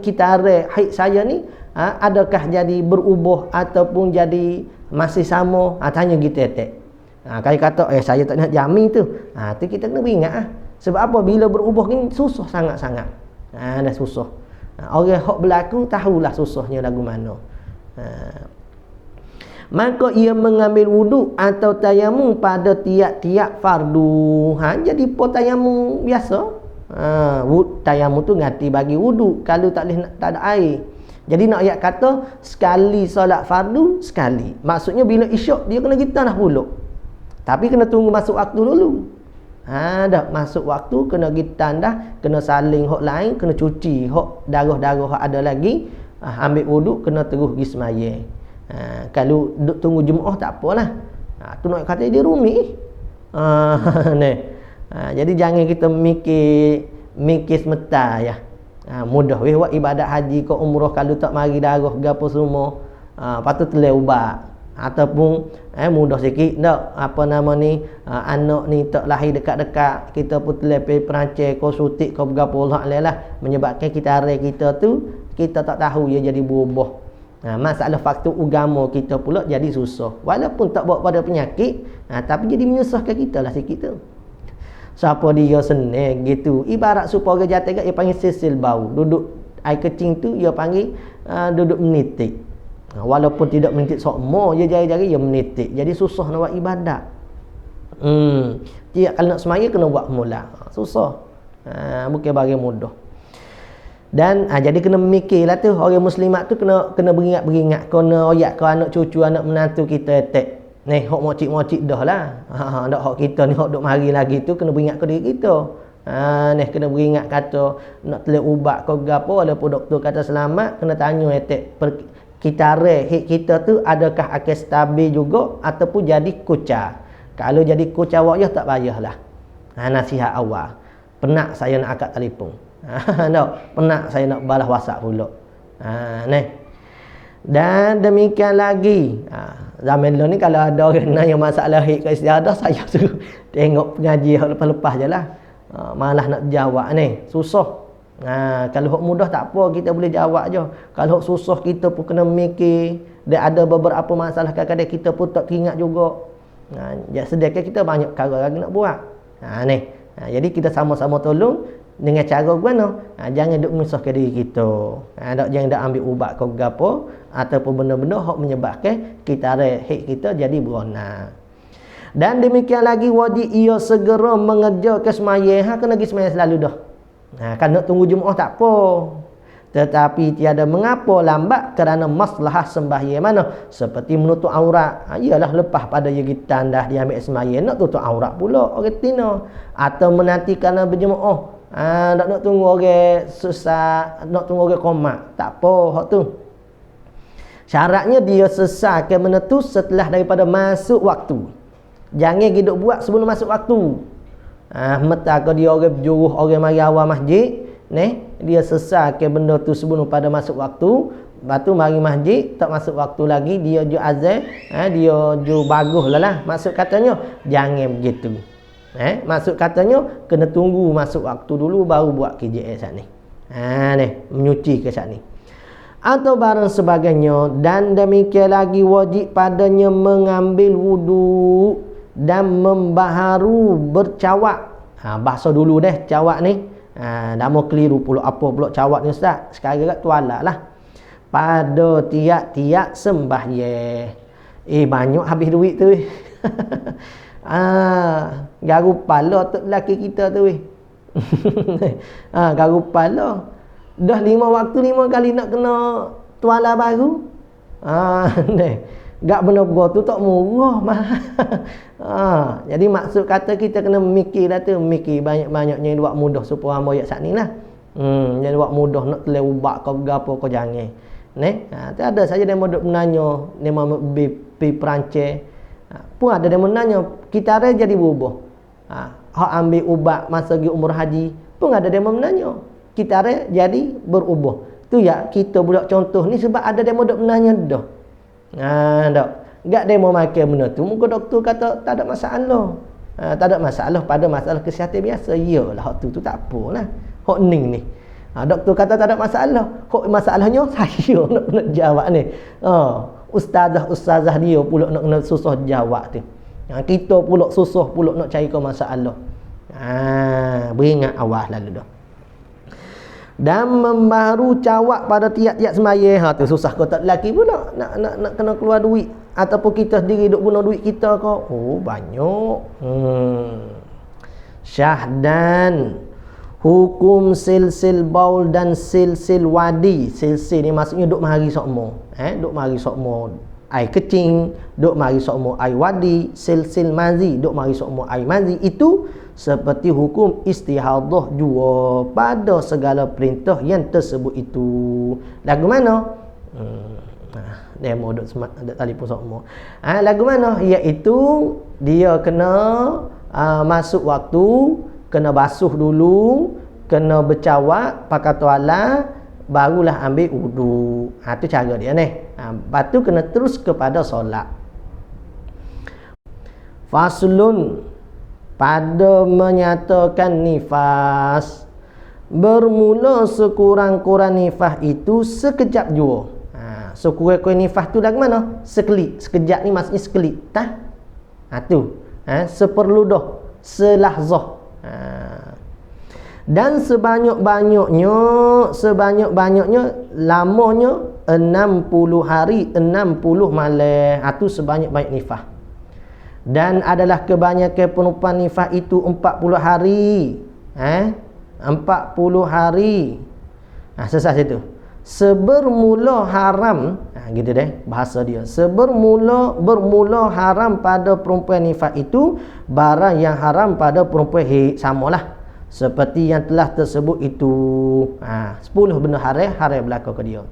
kitare haid saya ni adakah jadi berubah ataupun jadi masih sama? Tanya gitu kalau kata saya tak nak jamin tu. Tu kita kena beringat sebab apa bila berubah ni susah sangat-sangat. Dah susah. Orang hak berlaku tahulah susahnya lagu mana. Maka ia mengambil wuduk atau tayamum pada tiap-tiap fardu. Jadi po tayamum biasa. Tayamum tu ngati bagi wuduk kalau tak ada air. Jadi nak ayat kata sekali solat fardu sekali. Maksudnya bila isyak dia kena kita dah pulak. Tapi kena tunggu masuk waktu dulu. Dah masuk waktu kena gitan dah, kena saling hok lain, kena cuci hok darah-darah hok ada lagi, ambil wuduk kena terus pergi sembahyang. Kalau duk tunggu jemaah tak apalah. Tu nak kata dia rumit. Jadi jangan kita mikir semata ya. Mudah weh buat ibadat haji ke umrah kalau tak mari darah gapo semua. Patut telai ubat. Ataupun mudah sikit tak anak ni tak lahir dekat-dekat kita pun telepon Perancis kau sutik kau bergapo lah menyebabkan kita arah kita tu kita tak tahu ia jadi berubah. Masalah faktor agama kita pula jadi susah walaupun tak bawa pada penyakit tapi jadi menyusahkan kita lah sikit tu. Siapa dia senang gitu ibarat supaya jatuh dia panggil sisil bau duduk air kecing tu dia panggil duduk menitik. Walaupun tidak menitik sokmo, dia jari-jari dia menitik. Jadi susah nak buat ibadat. Kalau nak semaya kena buat mula. Susah. Bukan bagi mudah. Dan jadi kena memikirlah tu orang muslimat tu kena beringat-beringat kena oyak ke anak cucu anak menantu kita etek. Ni hok mocik-mocik dah lah. Dak hok kita ni hok duk mari lagi tu kena beringat ke diri kita. Ni kena beringat kata nak telak ubat ke gapo walaupun doktor kata selamat kena tanya etek kita hit kita tu adakah akan stabil juga ataupun jadi kucar. Kalau jadi kucar wajah tak payahlah. Nasihat awal. Penat saya nak angkat telefon. Penat saya nak balas WhatsApp pula. Dan demikian lagi. Zaman dulu ni kalau ada orang yang masalah hit ke istiadah saya suruh tengok pengaji lepas-lepas je lah. Malah nak jawab ni. Susah. Kalau hak mudah tak apa kita boleh jawab je. Kalau hak susah kita pun kena mikir dan ada beberapa masalah kadang-kadang kita pun tak teringat juga. Sedangkan kita banyak perkara lagi nak buat. Jadi kita sama-sama tolong dengan cara mana? Jangan duk menyusahkan diri kita. Jangan dak ambil ubat ke gapo ataupun benda-benda hak menyebabkan kita hak kita jadi beronak. Dan demikian lagi wajib ia segera mengerjakan sembahyang. Kena pergi sembahyang selalu dah. Kan nak tunggu Jumaat tak apa. Tetapi tiada mengapa lambat kerana maslahah sembahyang mana seperti menutup aurat. Ialah lepas pada yegitan dah diambil sembahyang nak tutup aurat pula orang tina atau menanti kerana berjemaah. Nak tunggu orang susah, nak tunggu orang komat. Tak apa hak tu. Syaratnya dia selesaikan menentu setelah daripada masuk waktu. Jangan hidup buat sebelum masuk waktu. Meta ke dia orang berjuruh orang mari awal masjid, dia selesaikan benda tu sebelum pada masuk waktu. Lepas tu mari masjid tak masuk waktu lagi dia ju azan, dia ju baguslah. Maksud katanya jangan begitu. Maksud katanya kena tunggu masuk waktu dulu baru buat KJS saat ni. Menyuci ke saat ni. Atau barang sebagainya dan demikian lagi wajib padanya mengambil wudu dan membaharu bercawak. Bahasa dulu deh cawak ni. Dah mau keliru pula apa pula cawak ni ustaz. Sekarang kat tualak lah. Pada tiap-tiap sembahyang. Banyak habis duit tu. Garu pala tu lelaki kita tu. Garu pala. Dah 5 waktu 5 kali nak kena tuala baru. Ni. Gak benar-benar tu tak murah mahal. Jadi maksud kata kita kena mikir dah tu, mikir banyak-banyaknya buat mudah supaya hamba ayat sat ni lah. Jadi buat mudah nak telai ubak kau gapo kau jangan. Tu ada saja dia mau menanya, dia mau pi Perancis. Pun ada dia menanya, kita ada jadi berubah. Hak ambil ubat masa pergi umrah haji, pun ada dia menanya. Kita ada jadi berubah. Tu ya kita budak contoh ni sebab ada dia mau menanya dah. Tak. Gak dia mau makan benda tu, muka doktor kata tak ada masalah. Tak ada masalah pada masalah kesihatan biasa. Iyalah hak tu tak apalah. Hak ni. Doktor kata tak ada masalah. Hak masalahnya saya nak jawab ni. Ustazah dia pula nak susah jawab tu. Kita pula susah pula nak cari ke masalah. Beringat awal lalu dah. Dan membaharu cawak pada tiap-tiap sembahyang. Tu susah kau tak lelaki pula nak kena keluar duit ataupun kita sendiri duk guna duit kita kau. Banyak. Syahdan hukum silsil baul dan silsil wadi. Silsil ni maksudnya duk mari sokmo. Duk mari sokmo air kecing, duk mari sokmo air wadi, silsil mazi, duk mari sokmo air mazi. Itu seperti hukum istihadah jua pada segala perintah yang tersebut itu. Lagu mana? Dia mau duk telefon sokmo. Lagu mana? Iaitu dia kena masuk waktu, kena basuh dulu, kena bercawak, pakai tuala, barulah ambil wudu. Tu cara dia ni. Lepas tu kena terus kepada solat. Faslun, pada menyatakan nifas, bermula sekurang-kurang nifas itu sekejap jua. Sekurang-kurang nifas tu lagu mana? Sekelip. Sekejap ni maksudnya sekelip. Tu. Seperlu dah, selahzah. Dan sebanyak-banyaknya lamanya 60 hari 60 malam. Tu sebanyak-banyak nifas. Dan adalah kebanyakan perempuan nifas itu 40 hari. 40 hari. Selesai situ. Sebermula haram, gitu deh bahasa dia. Bermula haram pada perempuan nifas itu barang yang haram pada perempuan haid, samalah seperti yang telah tersebut itu. 10 benda haram berlaku ke dia.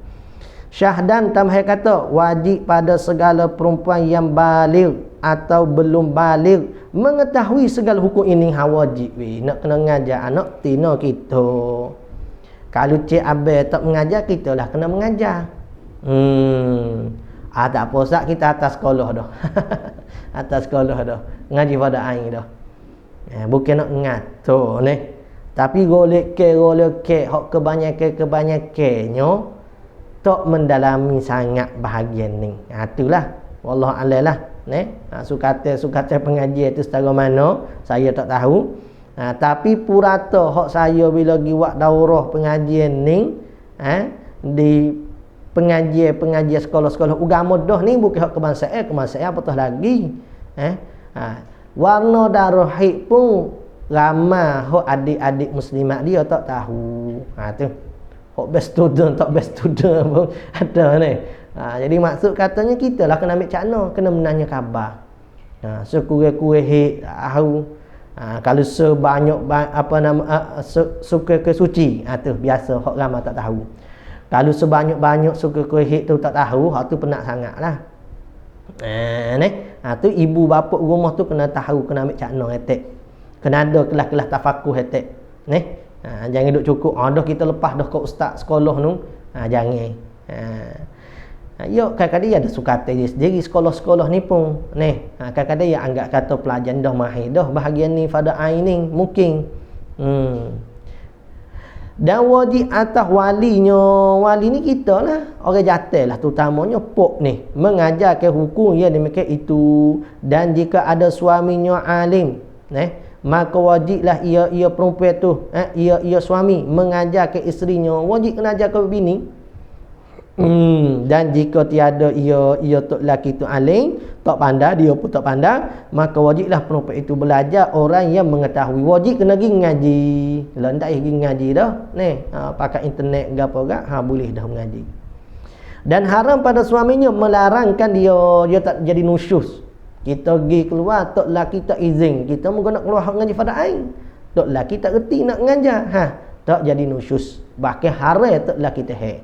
Syahdan tambah kata wajib pada segala perempuan yang baligh atau belum baligh mengetahui segala hukum ini. Wajib nak kena ngajar anak tina kita. Kalau cik abang tak mengajar, kita lah kena mengajar. Tak apa Ustaz, kita atas sekolah dah. Atas sekolah dah. Ngaji pada air dah. Bukan nak ngatur ni. Tapi golek hak kebanyakannya tak mendalami sangat bahagian ni. Itulah wallahu a'lam lah. Sukata pengajian itu setara mana saya tak tahu. Tapi purata hak saya bila pergi buat daurah pengajian ni, di pengajian sekolah-sekolah agama dah ni, bukan hak kebangsaan apatah lagi. Warna darah haid pun ramai hak adik-adik muslimat dia tak tahu. Tu hak best student tak best student pun ada ni. Jadi maksud katanya kita lah kena ambil cakna, kena menanya khabar. Sekurang-kurang haid tahu. Kalau sebanyak suka ke suci, tu biasa hak ramai tak tahu. Kalau sebanyak-banyak suka ke haid tu tak tahu, hak tu penat sangatlah. Tu ibu bapa rumah tu kena tahu, kena ambil cakna etek. Kena ada kelas-kelas tafakuh etek. Jangan duk cukup dah kita lepas dah ke ustaz sekolah tu. Jangan. Kadang-kadang ada sukata dia sendiri sekolah-sekolah ni pun. Kadang-kadang dia anggap kata pelajar dah mahir dah bahagian ni pada ain ni mungkin. Dan wajib atas walinya. Wali ni kita lah, orang jatuh lah, terutamanya pok ni, mengajarkan hukum yang demikian itu. Dan jika ada suaminya alim, maka wajiblah ia perempuan tu, ia suami mengajarkan isterinya. Wajib kena ajarkan bini. Dan jika tiada ia tok lelaki tu alim, tak pandai, dia pun tak pandai, maka wajiblah perempuan itu belajar orang yang mengetahui. Wajib kena pergi ngaji. Lah ndak pergi ngaji dah pakai internet ke apa gak, boleh dah mengaji. Dan haram pada suaminya melarangkan dia tak jadi nusyus. Kita pergi keluar, tok laki tak izin, kita mungkin nak keluar ngaji fardu. Tok laki tak reti nak ngajar, tak jadi nusyus. Bahkan haram tok laki teh.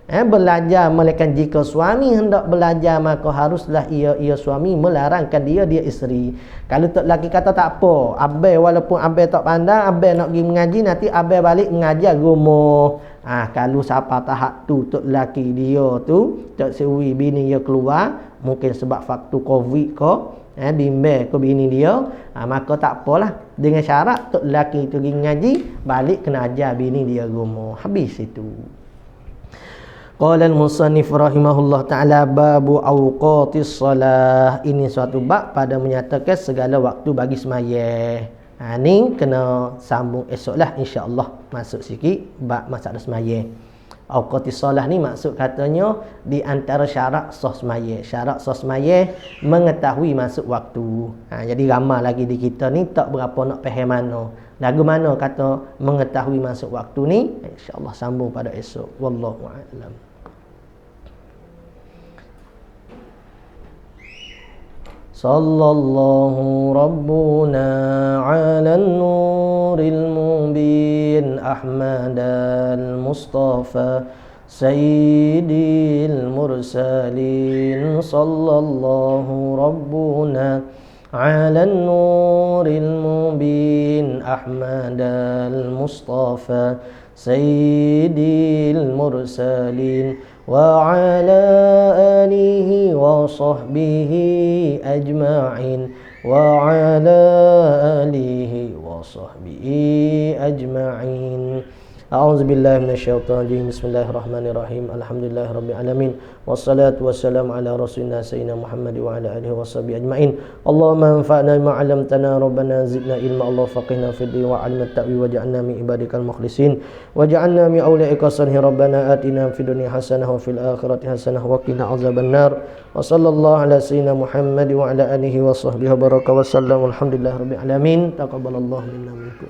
Belajar, melainkan jika suami hendak belajar, maka haruslah ia suami melarangkan dia isteri. Kalau tok laki kata tak apa, abai walaupun abai tak pandai, abai nak pergi mengaji, nanti abai balik mengajar rumah. Kalau siapa tahap tu tok laki dia tu tak sewi bini dia keluar, mungkin sebab faktor Covid ke, bimbel ke bini dia, maka tak apalah, dengan syarat tok laki tu pergi mengaji, balik kena ajar bini dia rumah. Habis itu. Qala al-musannif rahimahullah ta'ala babu awqatis salah. Ini suatu bab pada menyatakan segala waktu bagi sembahyang. Ni kena sambung esoklah insya-Allah. Masuk sikit bab masalah sembahyang. Awqatis salah ni maksud katanya di antara syarat sah sembahyang. Syarat sah sembahyang mengetahui masuk waktu. Jadi ramai lagi di kita ni tak berapa nak faham mana. Lagu mana kata mengetahui masuk waktu ni, insya-Allah sambung pada esok. Wallahu a'lam. Sallallahu rabbuna 'alan nuril mubin Ahmadal Mustafa Sayyidil mursalin. Sallallahu rabbuna 'alan nuril mubin Ahmadal Mustafa Sayyidil mursalin wa ala alihi wa sahbihi ajma'in wa ala alihi wa sahbihi ajma'in. A'udzubillahi minasyaitonir rajim. Bismillahirrahmanirrahim. Alhamdulillahirabbil alamin. Wassalatu wassalamu ala rasulina sayyidina Muhammad wa ala alihi washabihi ajma'in. Allahumma anfa'na bima 'allamtana rabbana zidna ilma. Allah faqihna fid din wa 'allimna ta'wil waj'alna min ibadikal mukhlisin waj'alna min awliyaika salihin. Rabbana atina fid dunya hasanah wa fil akhirati hasanah wa qina azabannar. Wa sallallahu ala sayyidina Muhammad wa ala alihi washabbihi baraka wa sallam. Alhamdulillahirabbil alamin. Taqabbalallahu minna minkum.